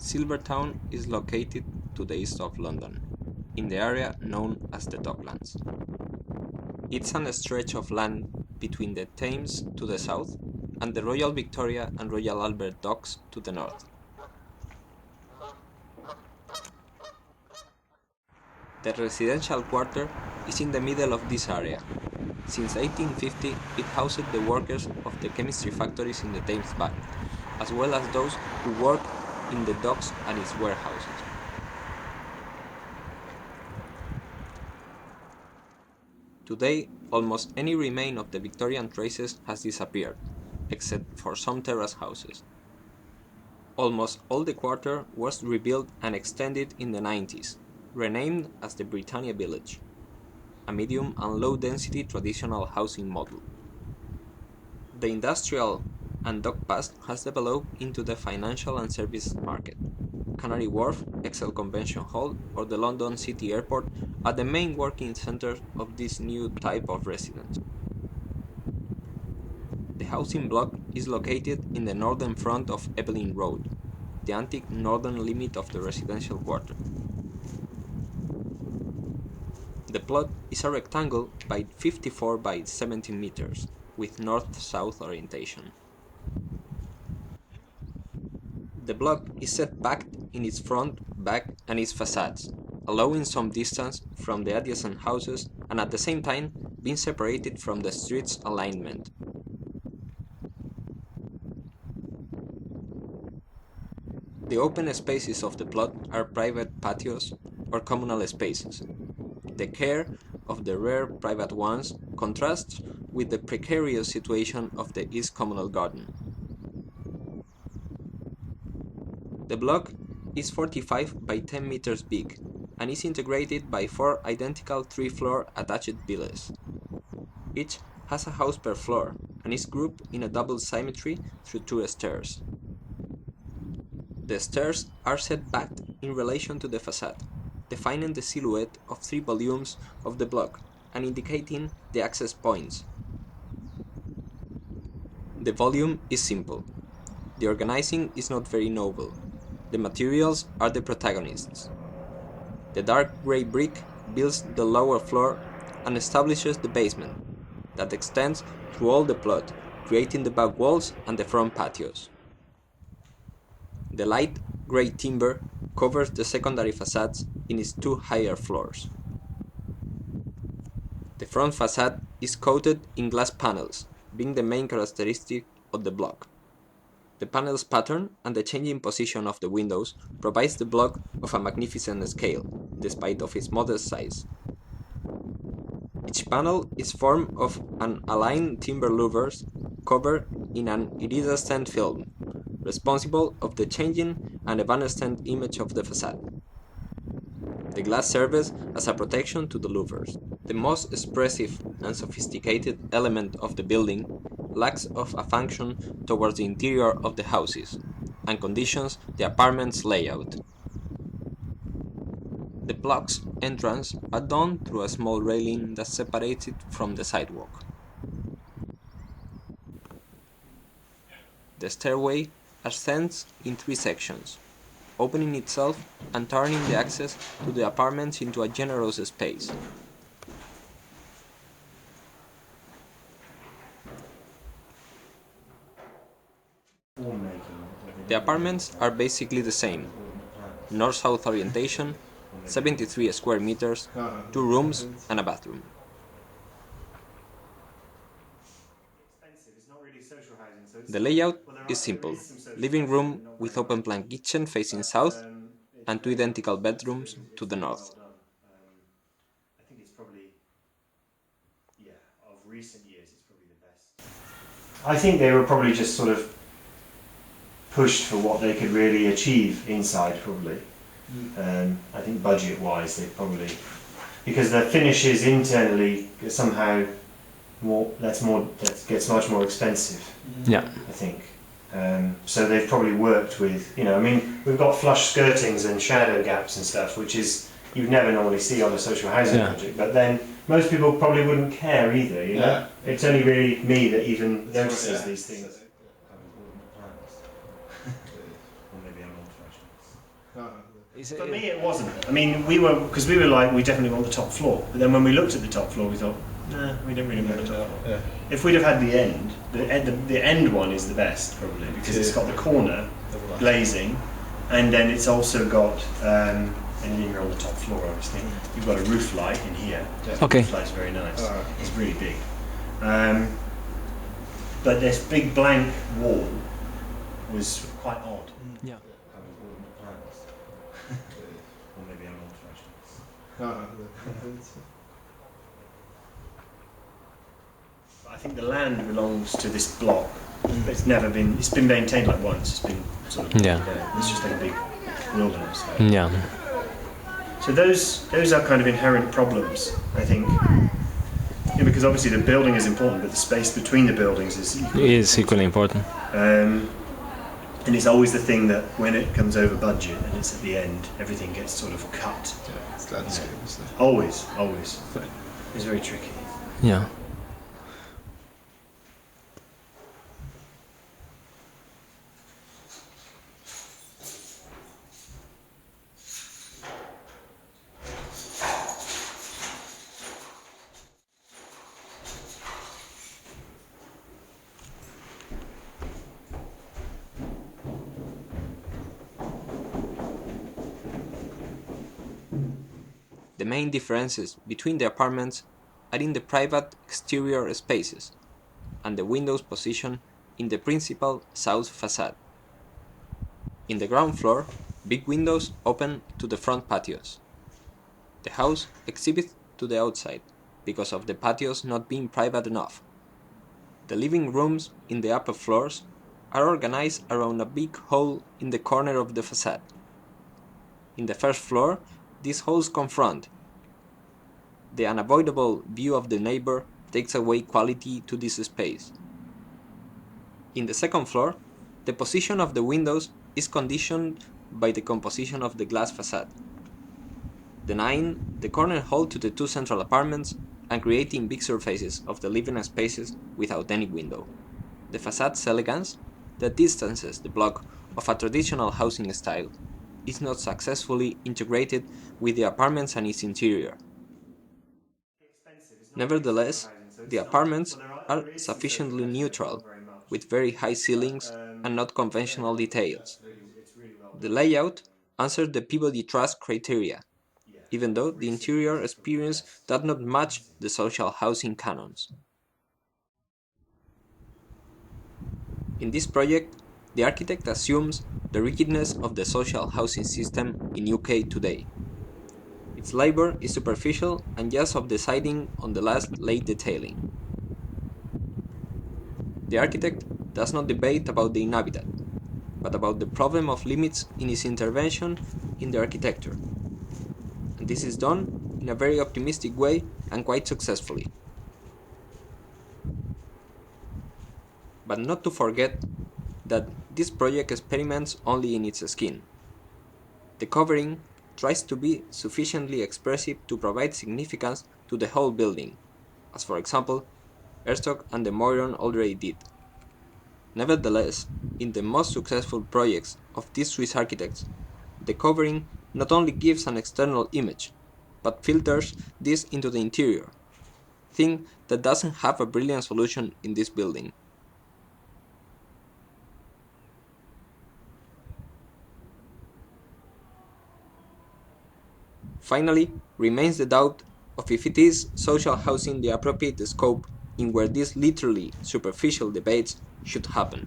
Silvertown is located to the east of London, in the area known as the Docklands. It's a stretch of land between the Thames to the south and the Royal Victoria and Royal Albert Docks to the north. The residential quarter is in the middle of this area. Since 1850, it housed the workers of the chemistry factories in the Thames Valley, as well as those who work in the docks and its warehouses. Today, almost any remain of the Victorian traces has disappeared, except for some terrace houses. Almost all the quarter was rebuilt and extended in the 90s, renamed as the Britannia Village, a medium and low-density traditional housing model. The industrial and dock past has developed into the financial and service market. Canary Wharf, Excel Convention Hall, or the London City Airport are the main working centers of this new type of residence. The housing block is located in the northern front of Evelyn Road, the antique northern limit of the residential quarter. The plot is a rectangle by 54 by 17 meters, with north-south orientation. The block is set back in its front, back, and its facades, allowing some distance from the adjacent houses and at the same time being separated from the street's alignment. The open spaces of the plot are private patios or communal spaces. The care of the rare private ones contrasts with the precarious situation of the East Communal Garden. The block is 45 by 10 meters big and is integrated by 4 identical 3-floor attached villas. Each has a house per floor and is grouped in a double symmetry through 2 stairs. The stairs are set back in relation to the facade, defining the silhouette of 3 volumes of the block and indicating the access points. The volume is simple. The organizing is not very noble. The materials are the protagonists. The dark gray brick builds the lower floor and establishes the basement, that extends through all the plot, creating the back walls and the front patios. The light gray timber covers the secondary facades in its 2 higher floors. The front facade is coated in glass panels, being the main characteristic of the block. The panel's pattern and the changing position of the windows provides the block of a magnificent scale, despite of its modest size. Each panel is formed of an aligned timber louvers covered in an iridescent film, responsible of the changing and evanescent image of the facade. The glass serves as a protection to the louvers. The most expressive and sophisticated element of the building lacks of a function towards the interior of the houses and conditions the apartment's layout. The block's entrance are done through a small railing that separates it from the sidewalk. The stairway ascends in 3 sections, opening itself and turning the access to the apartments into a generous space. The apartments are basically the same. North-south orientation, 73 square meters, 2 rooms and a bathroom. The layout is simple. Living room with open plan kitchen facing south and 2 identical bedrooms to the north. I think it's probably, of recent years, it's probably the best. I think they were probably just sort of pushed for what they could really achieve inside, probably. I think budget-wise, they probably, because the finishes internally somehow that gets much more expensive. Yeah. I think. So they've probably worked with, we've got flush skirtings and shadow gaps and stuff, which is you'd never normally see on a social housing project. But then most people probably wouldn't care either. It's only really me that even notices these things. Or maybe I'm old-fashioned. For me, it wasn't. I mean, we were like, we definitely want the top floor. But then when we looked at the top floor, we thought, nah, we don't really want the top floor. Yeah. If we'd have had the end one is the best probably because it's got the corner glazing, and then it's also got anything on the top floor. Obviously, you've got a roof light in here. Okay. The roof light's very nice. It's really big. But this big blank wall was quite odd. Yeah. Or maybe I'm old-fashioned. I think the land belongs to this block, but it's been maintained like once. It's been sort of it's just like a big wilderness. Yeah. So those are kind of inherent problems, I think. Yeah, because obviously the building is important, but the space between the buildings is equally important. And it's always the thing that when it comes over budget and it's at the end, everything gets sort of cut. Yeah, it's landscape, isn't it? Always. It's very tricky. Yeah. The main differences between the apartments are in the private exterior spaces and the windows position in the principal south facade. In the ground floor, big windows open to the front patios. The house exhibits to the outside because of the patios not being private enough. The living rooms in the upper floors are organized around a big hall in the corner of the facade. In the first floor, these halls confront. The unavoidable view of the neighbor takes away quality to this space. In the second floor, the position of the windows is conditioned by the composition of the glass facade, denying the corner hall to the two central apartments and creating big surfaces of the living spaces without any window. The facade's elegance, that distances the block of a traditional housing style, is not successfully integrated with the apartments and its interior. Nevertheless, the apartments are sufficiently neutral, with very high ceilings and not conventional details. The layout answers the Peabody Trust criteria, even though the interior experience does not match the social housing canons. In this project, the architect assumes the rigidness of the social housing system in UK today. Its labor is superficial and just of deciding on the last late detailing. The architect does not debate about the inhabited, but about the problem of limits in his intervention in the architecture. And this is done in a very optimistic way and quite successfully. But not to forget that this project experiments only in its skin. The covering tries to be sufficiently expressive to provide significance to the whole building, as for example, Herzog and de Meuron already did. Nevertheless, in the most successful projects of these Swiss architects, the covering not only gives an external image, but filters this into the interior, thing that doesn't have a brilliant solution in this building. Finally, remains the doubt of if it is social housing the appropriate scope in where these literally superficial debates should happen.